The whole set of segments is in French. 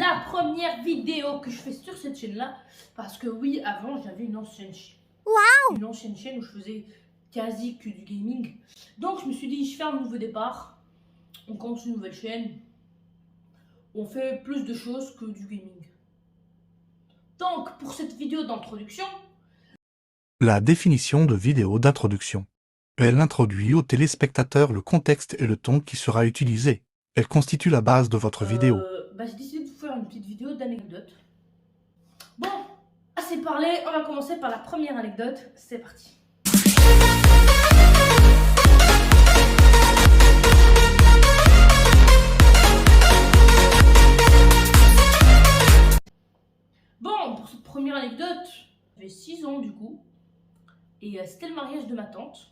la première vidéo que je fais sur cette chaîne-là. Parce que oui, avant, j'avais une ancienne chaîne. Wow. Une ancienne chaîne où je faisais quasi que du gaming. Donc, je me suis dit, je fais un nouveau départ. On commence une nouvelle chaîne. On fait plus de choses que du gaming. Donc, pour cette vidéo d'introduction... La définition de vidéo d'introduction. Elle introduit au téléspectateur le contexte et le ton qui sera utilisé. Elle constitue la base de votre vidéo. J'ai décidé de vous faire une petite vidéo d'anecdote. Bon, assez parlé, on va commencer par la première anecdote. C'est parti. Bon, pour cette première anecdote, j'avais 6 ans du coup. Et c'était le mariage de ma tante.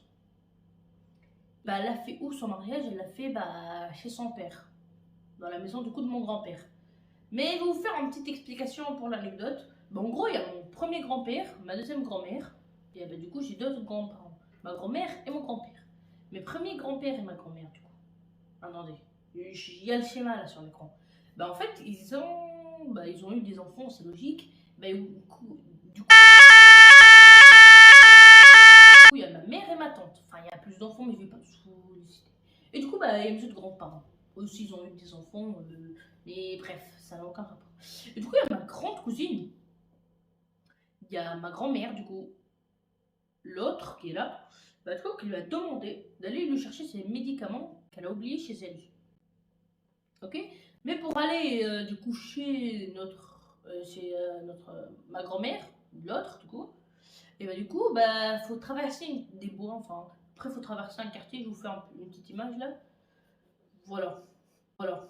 Bah, elle a fait où son mariage? Elle l'a fait chez son père. Dans la maison du coup de mon grand-père. Mais je vais vous faire une petite explication pour l'anecdote. Bah, en gros, il y a mon premier grand-père, ma deuxième grand-mère. Et bah, du coup, j'ai deux grands-parents. Ma grand-mère et mon grand-père. Mes premiers grands-pères et ma grand-mère du coup. Attendez, il y a le schéma là sur l'écran. Bah, en fait, ils ont eu des enfants, c'est logique. Bah, du coup, il y a ma mère et ma tante. Enfin, il y a plus d'enfants, mais je vais pas tout les citer. Et du coup, bah, il y a mes autres grands-parents. Aussi, ils ont eu des enfants. Mais bref, ça n'a aucun rapport. Et du coup, il y a ma grande cousine. Il y a ma grand-mère, du coup. L'autre qui est là. Bah, du coup, qui lui a demandé d'aller lui chercher ses médicaments qu'elle a oubliés chez elle. Ok? Mais pour aller, du coup, chez ma grand-mère, l'autre, du coup. Et bah du coup, faut traverser des bois, enfin, après faut traverser un quartier, je vous fais une petite image là. Voilà, voilà.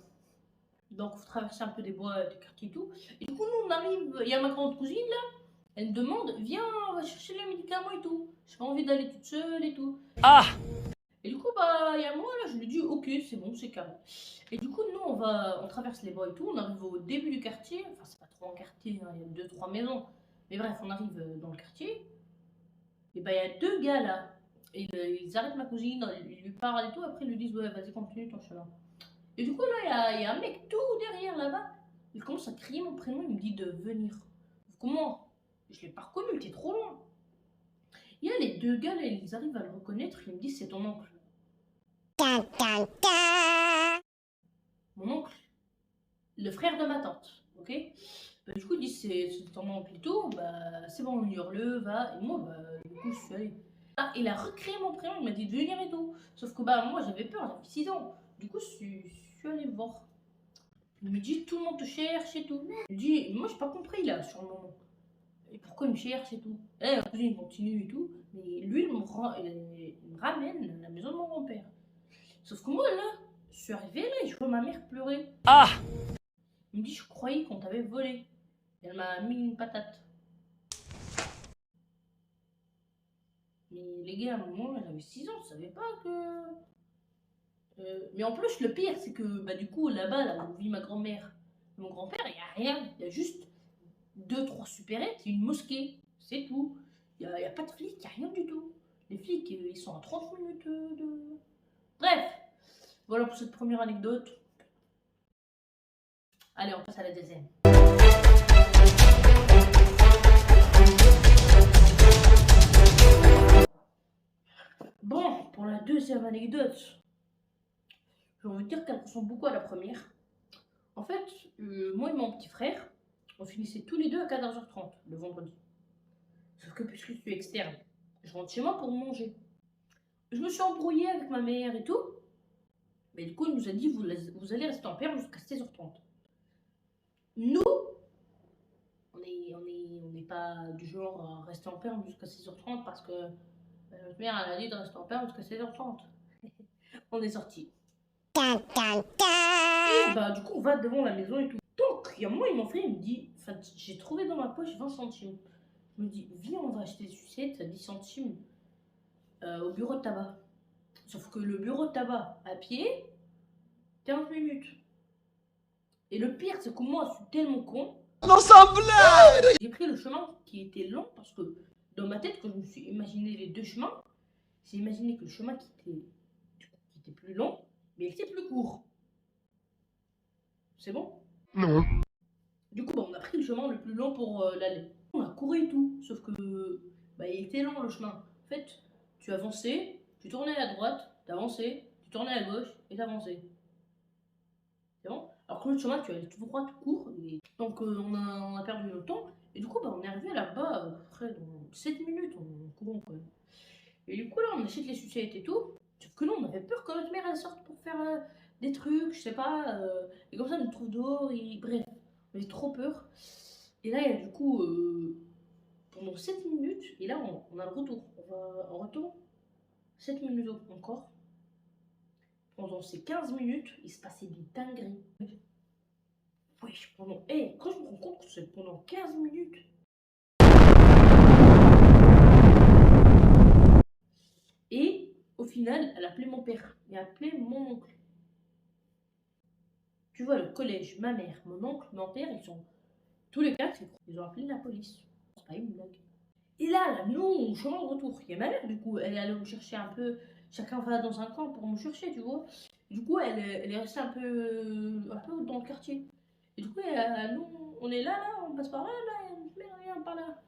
Donc faut traverser un peu des bois, des quartiers et tout. Et du coup, nous on arrive, il y a ma grande cousine là, elle me demande, viens, on va chercher les médicaments et tout. J'ai pas envie d'aller toute seule et tout. Ah! Et du coup, il y a moi là, je lui dis, ok, c'est bon, c'est carré. Et du coup, nous on traverse les bois et tout, on arrive au début du quartier, enfin c'est pas trop un quartier, hein, il y a 2-3 maisons. Mais bref, on arrive dans le quartier. Et il y a deux gars là. Et ils arrêtent ma cousine, ils lui parlent et tout. Après, ils lui disent, ouais, vas-y, continue ton chemin. Et du coup, là, il y a un mec tout derrière là-bas. Il commence à crier mon prénom. Il me dit de venir. Comment? Je l'ai pas reconnu, il était trop loin. Il y a les deux gars là, ils arrivent à le reconnaître. Ils me disent, c'est ton oncle. Mon oncle, le frère de ma tante. Ok? Du coup, ils disent, c'est ton oncle et tout. C'est bon, on hurle, va. Et moi, du coup, je suis allée. Ah, il a recréé mon prénom, il m'a dit de venir et tout. Sauf que moi j'avais peur, j'avais 6 ans. Du coup, je suis allée le voir. Il me dit tout le monde te cherche et tout. Il me dit, moi j'ai pas compris là sur le moment. Et pourquoi il me cherche et tout. Et la cousine continue et tout. Mais lui, il me ramène à la maison de mon grand-père. Sauf que moi là, je suis arrivée là et je vois ma mère pleurer. Ah! Il me dit, je croyais qu'on t'avait volé. Elle m'a mis une patate. Mais les gars, à un moment, j'avais 6 ans, je savais pas que... mais en plus, le pire, c'est que du coup, là-bas, là où vit ma grand-mère et mon grand-père, il n'y a rien. Il y a juste 2-3 supérettes et une mosquée. C'est tout. Il n'y a pas de flics, il n'y a rien du tout. Les flics, ils sont à 30 minutes de... Bref, voilà pour cette première anecdote. Allez, on passe à la deuxième. Bon, pour la deuxième anecdote, j'ai envie de dire qu'elle ressemble beaucoup à la première. En fait, moi et mon petit frère, on finissait tous les deux à 14h30 le vendredi. Sauf que puisque je suis externe, je rentre chez moi pour manger. Je me suis embrouillée avec ma mère et tout. Mais du coup, il nous a dit, vous allez rester en perme jusqu'à 16h30. Nous, on n'est pas du genre à rester en perme jusqu'à 16h30 parce que notre mère elle a dit de rester en perme jusqu'à 16h30. On est sortis. Et du coup, on va devant la maison et tout. Donc, il y a moi et mon frère, il me dit, j'ai trouvé dans ma poche 20 centimes. Je me dis, viens, on va acheter des sucettes à 10 centimes au bureau de tabac. Sauf que le bureau de tabac, à pied, 15 minutes. Et le pire, c'est que moi, je suis tellement con. Non, sans blague! J'ai pris le chemin qui était long parce que dans ma tête, quand je me suis imaginé les deux chemins, j'ai imaginé que le chemin qui était plus long, mais il était plus court. C'est bon? Non. pris le chemin le plus long pour l'aller. On a couru et tout, sauf que bah, il était long le chemin. En fait, tu avançais, tu tournais à droite, t'avançais, tu tournais à gauche et t'avançais. C'est bon? Alors que le chemin, tu allais tout droit, tout court. Et... Donc on a perdu notre temps. Et du coup, bah, on est arrivé là-bas, après dans 7 minutes en courant quand même. Et du coup, là, on achète les sucettes et tout. Sauf que nous, on avait peur que notre mère elle sorte pour faire des trucs, je sais pas. Et comme ça, on nous trouve dehors. Et... Bref, on avait trop peur. Et là, il y a du coup, pendant 7 minutes, et là, on a le retour. On retourne 7 minutes encore. Pendant ces 15 minutes, il se passait des dingueries. Wesh, pendant... Hey, quand je me rends compte que c'est pendant 15 minutes. Et au final, elle a appelé mon père et a appelé mon oncle. Tu vois, le collège, ma mère, mon oncle, mon père, ils sont tous les quatre, ils ont appelé la police. C'est pas une blague. Et là, nous, on chemin de retour. Il y a ma mère, du coup, elle est allée me chercher un peu. Chacun va dans un coin pour me chercher, tu vois. Et du coup, elle est restée un peu dans le quartier. Et du coup, nous, on est là, on passe par là, mais rien par là.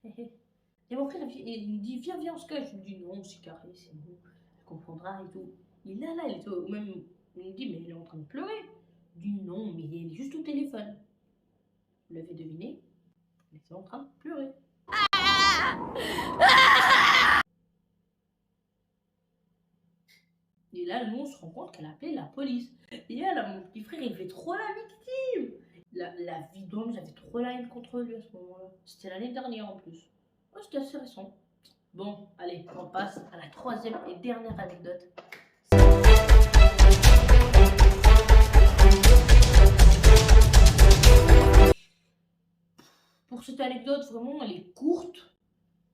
Et mon frère, il me dit, viens, on se cache. Je lui dis, non, c'est carré, c'est bon, elle comprendra et tout. Et là, elle était même, il me dit, mais elle est en train de pleurer. Je dis, non, mais elle est juste au téléphone. Vous l'avez deviné, elle était en train de pleurer. Et là, nous, on se rend compte qu'elle a appelé la police. Et là, mon petit frère, il fait trop la victime. La vie d'homme, j'avais trop la haine contre lui à ce moment-là. C'était l'année dernière en plus. Oh, c'était assez récent. Bon, allez, on passe à la troisième et dernière anecdote. Pour cette anecdote, vraiment, elle est courte.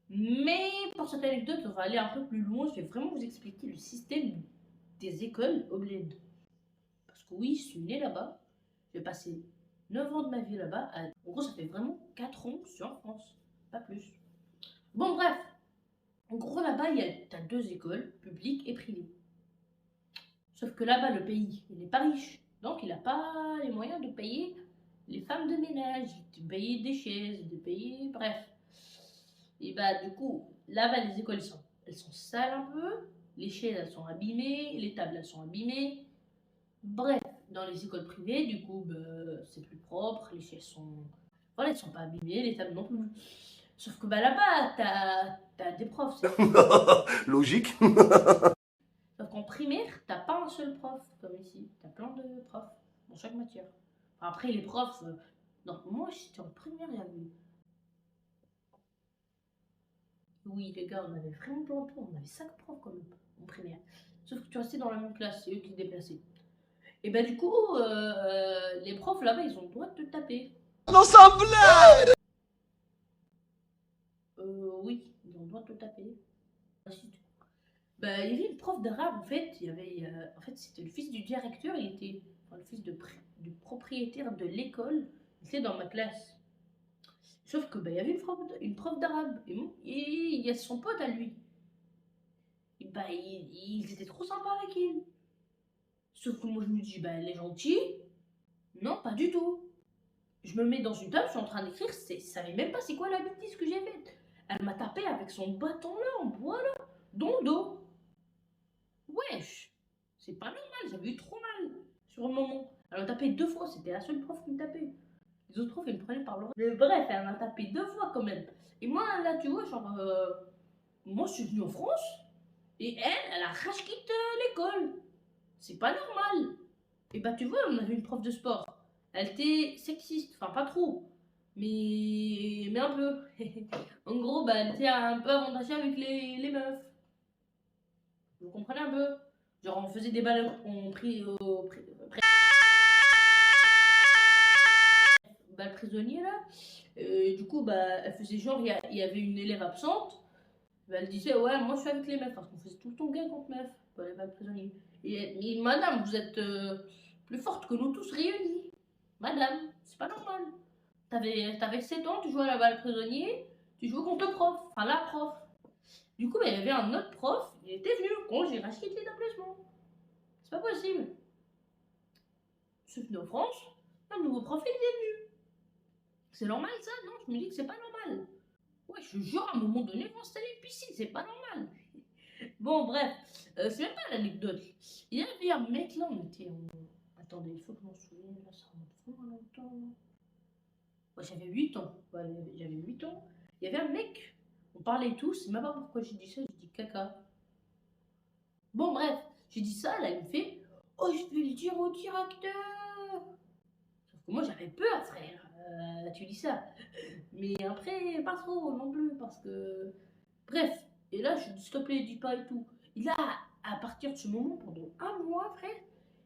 Mais pour cette anecdote, on va aller un peu plus loin. Je vais vraiment vous expliquer le système des écoles au bled. Parce que oui, je suis née là-bas. J'ai passé 9 ans de ma vie là-bas. En gros, ça fait vraiment 4 ans que je suis en France. Pas plus. Bon, bref. En gros, là-bas, t'as 2 écoles, publiques et privées. Sauf que là-bas, le pays, il n'est pas riche. Donc, il n'a pas les moyens de payer les femmes de ménage, de payer des chaises, de payer... Bref. Et bah, du coup, là-bas, les écoles, elles sont sales un peu. Les chaises, elles sont abîmées. Les tables, elles sont abîmées. Bref, dans les écoles privées, du coup, bah, c'est plus propre. Les chaises sont... Voilà, elles sont pas abîmées, les tables non plus. Sauf que bah, là-bas, t'as des profs. Logique. Sauf qu'en primaire, t'as pas un seul prof, comme ici. T'as plein de profs dans chaque matière. Enfin, après, les profs... Non, moi, j'étais en primaire, il y avait... Oui, les gars, on avait vraiment plein de profs. On avait 5 profs quand même, en primaire. Sauf que tu restais dans la même classe, c'est eux qui se déplaçaient. Et bah du coup, les profs là-bas, ils ont le droit de te taper. Non, c'est un blague. Oui, ils ont le droit de te taper. Ensuite, bah, il y avait une prof d'arabe, en fait. En fait, c'était le fils du directeur, il était le fils du propriétaire de l'école. Il était dans ma classe. Sauf que bah, il y avait une prof d'arabe. Et il y a son pote à lui. Et bah, ils étaient trop sympas avec il. Sauf que moi, je me dis, bah, elle est gentille. Non, pas du tout. Je me mets dans une table, je suis en train d'écrire, je savais même pas c'est quoi la bêtise que j'ai faite. Elle m'a tapé avec son bâton là, en bois là, dans le dos. Wesh, c'est pas normal, j'avais eu trop mal sur le moment. Elle m'a tapé 2 fois, c'était la seule prof qui me tapait. Les autres profs, ils me prenaient par l'oreille. Mais bref, elle m'a tapé 2 fois quand même. Et moi, là, tu vois, genre, moi, je suis venue en France, et elle a rage quitté l'école. C'est pas normal. Et bah, tu vois, on avait une prof de sport. Elle était sexiste, enfin pas trop, mais un peu. En gros, bah, elle était un peu avantagée avec les meufs. Vous comprenez un peu? Genre, on faisait des balles, balles prisonniers là. Du coup, bah, elle faisait genre, il y avait une élève absente. Bah, elle disait, ouais, moi je suis avec les meufs, parce qu'on faisait tout le temps gay contre meufs, pour les balles prisonniers. Et madame, vous êtes plus forte que nous tous réunis. Madame, c'est pas normal. T'avais 7 ans, tu jouais à la balle prisonnier, tu jouais contre le prof, enfin la prof. Du coup, bah, il y avait un autre prof, il était venu quand j'ai racheté l'établissement. C'est pas possible. Je suis venu en France, un nouveau prof, il est venu. C'est normal ça? Non, je me dis que c'est pas normal. Ouais, je te jure, à un moment donné, ils vont installer une piscine, c'est pas normal. Bon, bref, c'est même pas l'anecdote. Il y avait un mec là, on était en... Attendez, il faut que je m'en souvienne, là, ça remonte vraiment longtemps. Ouais, j'avais 8 ans. Ouais, j'avais 8 ans. Il y avait un mec, on parlait tous, je sais même pas pourquoi j'ai dit ça, j'ai dit caca. Bon, bref, j'ai dit ça, là, il me fait, oh, je vais le dire au directeur. Sauf que moi, j'avais peur, frère. Tu dis ça. Mais après, pas trop non plus, parce que. Bref, et là, je dis, s'il te plaît, dis pas et tout. Et là, à partir de ce moment, pendant un mois, frère,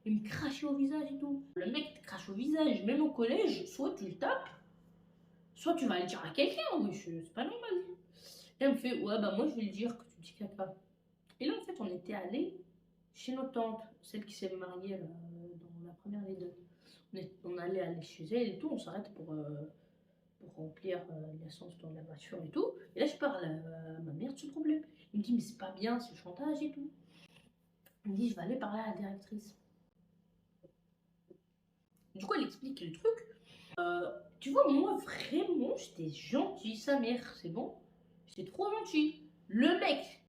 il me crachait au visage et tout. Le mec te crache au visage, même au collège, soit tu le tapes, soit tu vas le dire à quelqu'un, oui, c'est pas normal. Et elle me fait, ouais, bah moi, je vais le dire que tu dis caca. Et là, en fait, on était allé chez notre tante, celle qui s'est mariée là, dans la première année de. On allait aller chez elle et tout, on s'arrête pour remplir l'essence dans la voiture et tout. Et là, je parle à ma mère de ce problème. Il me dit, mais c'est pas bien, c'est le chantage et tout. Il me dit, je vais aller parler à la directrice. Du coup, elle explique le truc. Tu vois, moi, vraiment, j'étais gentil, sa mère, c'est bon. J'étais trop gentil. Le mec,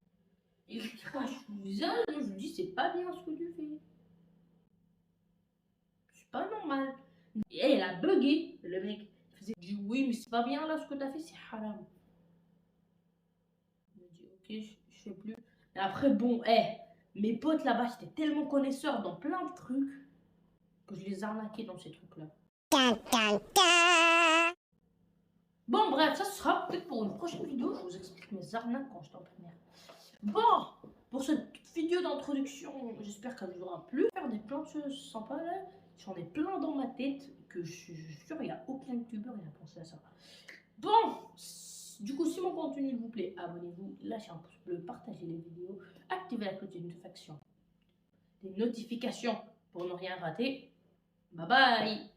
il crache le visage, je lui dis, c'est pas bien ce que tu fais. C'est pas normal. Et elle a bugué, le mec. Il dit, oui, mais c'est pas bien là ce que t'as fait, c'est haram. Il me dit, ok, je fais plus. Et après, bon, mes potes là-bas, j'étais tellement connaisseur dans plein de trucs que je les arnaquais dans ces trucs-là. Bon, bref, ça sera peut-être pour une prochaine vidéo. Je vous explique mes arnaques quand j'étais en primaire. Bon, pour cette vidéo d'introduction, j'espère qu'elle vous aura plu. Faire des plein de choses sympas là. J'en ai plein dans ma tête que je suis sûr, il n'y a aucun youtubeur qui a pensé à ça. Bon, du coup, si mon contenu vous plaît, abonnez-vous, lâchez un pouce bleu, partagez les vidéos, activez la cloche des notifications pour ne rien rater. Bye bye!